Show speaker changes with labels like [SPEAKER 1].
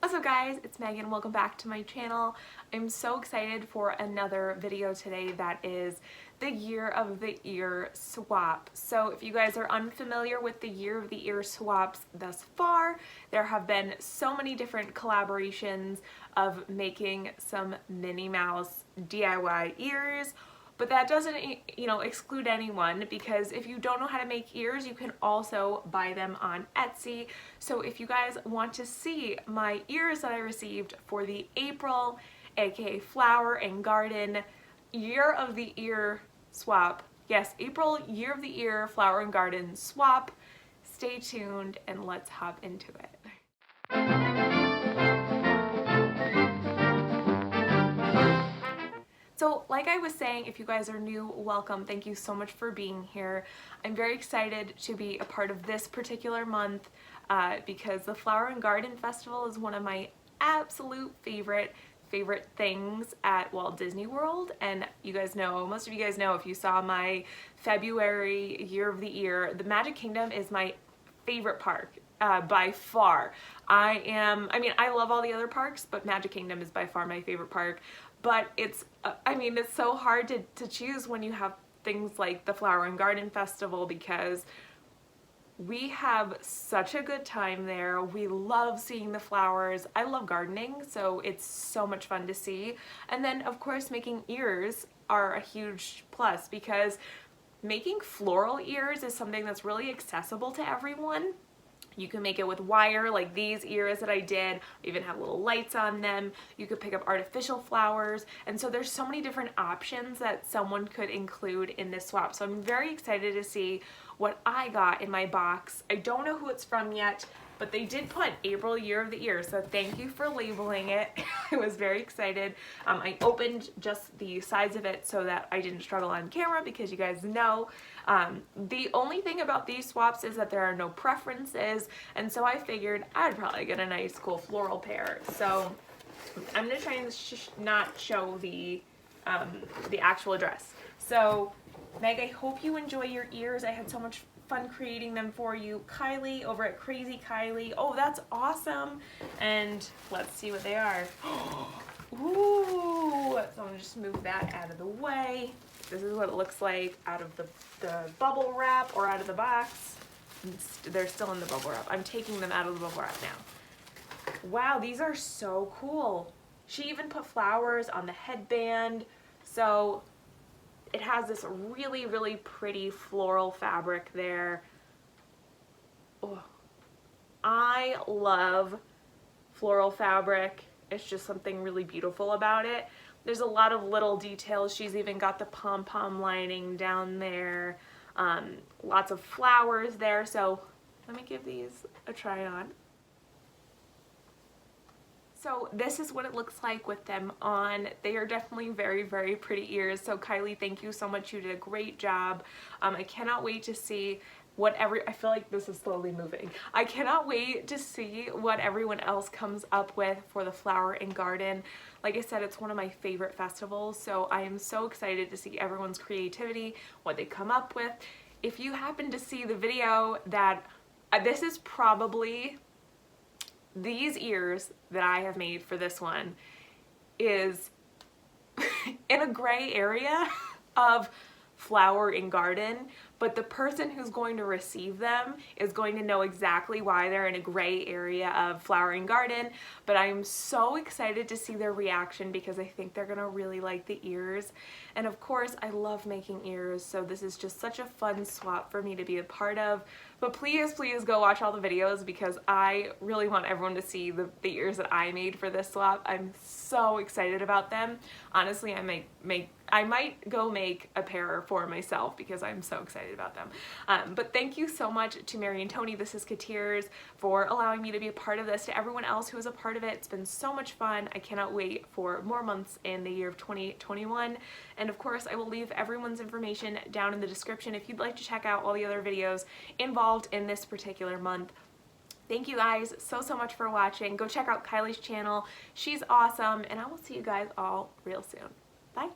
[SPEAKER 1] What's up guys, it's Megan. Welcome back to my channel. I'm so excited for another video today that is the Year of the Ear swap. So if you guys are unfamiliar with the Year of the Ear swaps thus far, there have been so many different collaborations of making some Minnie Mouse DIY ears. But that doesn't, exclude anyone, because if you don't know how to make ears, you can also buy them on Etsy. So if you guys want to see my ears that I received for the April, aka Flower and Garden Year of the Ear swap, yes, April Year of the Ear Flower and Garden swap, stay tuned and let's hop into it. So like I was saying, if you guys are new, welcome. Thank you so much for being here. I'm very excited to be a part of this particular month because the Flower and Garden Festival is one of my absolute favorite things at Walt Disney World. And you guys know, most of you guys know, if you saw my February Year of the Ear, the Magic Kingdom is my favorite park by far. I love all the other parks, but Magic Kingdom is by far my favorite park. But it's so hard to choose when you have things like the Flower and Garden Festival, because we have such a good time there. We love seeing the flowers. I love gardening, so it's so much fun to see. And then of course making ears are a huge plus, because making floral ears is something that's really accessible to everyone. You can make it with wire, like these ears that I did. I even have little lights on them. You could pick up artificial flowers. And so there's so many different options that someone could include in this swap. So I'm very excited to see what I got in my box. I don't know who it's from yet, but they did put April Year of the Ear, so thank you for labeling it. I was very excited. I opened just the sides of it so that I didn't struggle on camera, because you guys know the only thing about these swaps is that there are no preferences, and so I figured I'd probably get a nice cool floral pair. So I'm gonna try and not show the actual address. So Meg, I hope you enjoy your ears. I had so much fun creating them for you. Kylie over at Krazy Kiley. Oh, that's awesome. And let's see what they are. Ooh, so I'm gonna just move that out of the way. This is what it looks like out of the bubble wrap, or out of the box. They're still in the bubble wrap. I'm taking them out of the bubble wrap now. Wow, these are so cool. She even put flowers on the headband. So it has this really, really pretty floral fabric there. Oh, I love floral fabric. It's just something really beautiful about it. There's a lot of little details. She's even got the pom-pom lining down there. Lots of flowers there. So let me give these a try on. So this is what it looks like with them on. They are definitely very, very pretty ears. So Kylie, thank you so much. You did a great job. I cannot wait to see I feel like this is slowly moving. I cannot wait to see what everyone else comes up with for the Flower and Garden. Like I said, it's one of my favorite festivals, so I am so excited to see everyone's creativity, what they come up with. If you happen to see the video that, this is probably, these ears that I have made for this one is in a gray area of Flower and Garden, but the person who's going to receive them is going to know exactly why they're in a gray area of Flower and Garden. But I'm so excited to see their reaction, because I think they're gonna really like the ears. And of course, I love making ears, so this is just such a fun swap for me to be a part of. But please, please go watch all the videos, because I really want everyone to see the ears that I made for this swap. I'm so excited about them. Honestly, I might go make a pair for myself, because I'm so excited about them. But thank you so much to Mary and Tony, the SisketEars, for allowing me to be a part of this. To everyone else who was a part of it, it's been so much fun. I cannot wait for more months in the year of 2021. And of course, I will leave everyone's information down in the description if you'd like to check out all the other videos involved in this particular month. Thank you guys so much for watching. Go check out Kylie's channel. She's awesome, and I will see you guys all real soon. Bye.